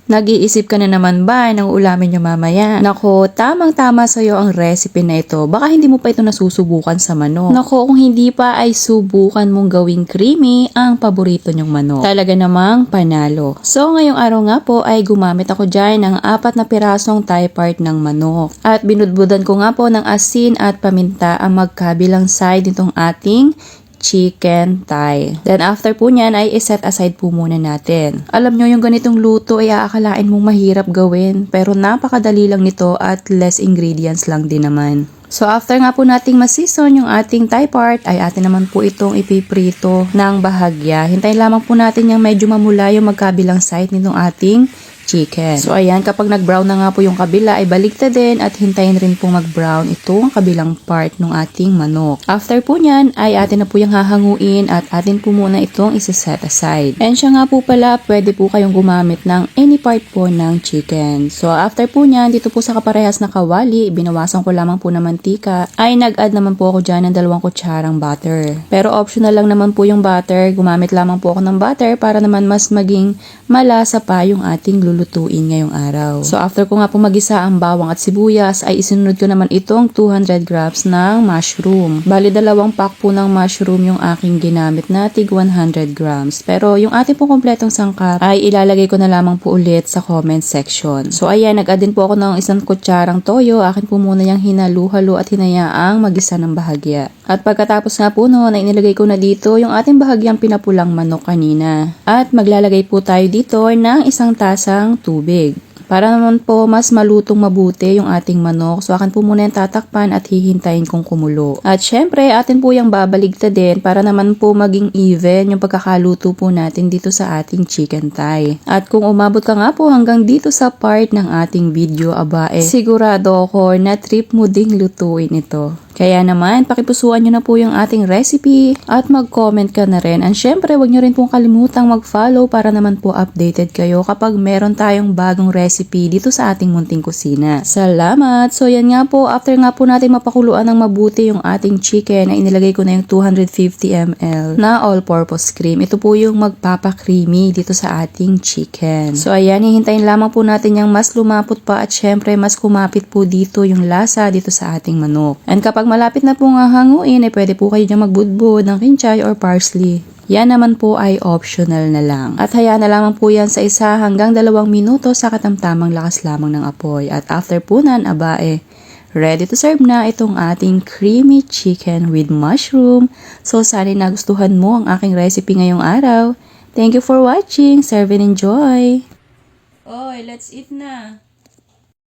Nag-iisip ka na naman ba ng ulamin nyo mamaya? Nako, tamang-tama sa'yo ang recipe na ito. Baka hindi mo pa ito nasusubukan sa manok. Nako, kung hindi pa ay subukan mong gawing creamy ang paborito nyong manok. Talaga namang panalo. So, ngayong araw nga po ay gumamit ako dyan ng 4 na pirasong thigh part ng manok. At binudbudan ko nga po ng asin at paminta ang magkabilang side nitong ating chicken thigh. Then after po niyan ay iset aside po muna natin. Alam nyo yung ganitong luto ay aakalain mong mahirap gawin pero napakadali lang nito at less ingredients lang din naman. So after nga po nating masison yung ating thigh part ay atin naman po itong ipiprito ng bahagya. Hintayin lamang po natin yung medyo mamula yung magkabilang side nitong ating chicken. So ayan, kapag nag-brown na nga po yung kabila ay baligtad din at hintayin rin pong mag-brown itong kabilang part ng ating manok. After po nyan ay atin na po yung hahanguin at atin po muna itong isa-set aside. And siya nga po pala, pwede po kayong gumamit ng any part po ng chicken. So after po nyan, dito po sa kaparehas na kawali, binawasan ko lamang po na mantika, ay nag-add naman po ako dyan ng 2 kutsarang butter. Pero optional lang naman po yung butter, gumamit lamang po ako ng butter para naman mas maging malasa pa yung ating lulutuin ngayong araw. So after ko nga po magisa ang bawang at sibuyas ay isinunod ko naman itong 200 grams ng mushroom. Bali 2 pack po ng mushroom yung aking ginamit na tig 100 grams. Pero yung ating po kompletong sangkap ay ilalagay ko na lamang po ulit sa comment section. So ayan, nag-add din po ako ng 1 kutsarang toyo. Akin po muna yung hinalu-halo at hinayaang magisa ng bahagya. At pagkatapos nga po noon ay inilagay ko na dito yung ating bahagyang pinapulang manok kanina. At maglalagay po tayo dito ng 1 tasang tubig. Para naman po mas malutong mabuti yung ating manok, so akin po muna yung tatakpan at hihintayin kong kumulo. At syempre, atin po yung babaligtad din para naman po maging even yung pagkakaluto po natin dito sa ating chicken thigh. At kung umabot ka nga po hanggang dito sa part ng ating video, sigurado ako na trip mo ding lutuin ito. Kaya naman, pakipusuan nyo na po yung ating recipe at mag-comment ka na rin. And syempre, wag nyo rin pong kalimutang mag-follow para naman po updated kayo kapag meron tayong bagong recipe dito sa ating munting kusina. Salamat! So yan nga po, after nga po natin mapakuluan ng mabuti yung ating chicken, na inilagay ko na yung 250 ml na all-purpose cream. Ito po yung magpapa-creamy dito sa ating chicken. So ayan, hihintayin lamang po natin yung mas lumapot pa at syempre mas kumapit po dito yung lasa dito sa ating manok. And kapag malapit na pong hanguin, ay pwede po kayo dyan magbudbud ng kinchay or parsley. Yan naman po ay optional na lang. At hayaan na lamang po yan sa 1 hanggang 2 minuto sa katamtamang lakas lamang ng apoy. At after po nan, ready to serve na itong ating creamy chicken with mushroom. So sana nagustuhan mo ang aking recipe ngayong araw. Thank you for watching. Serve and enjoy! Oy, let's eat na!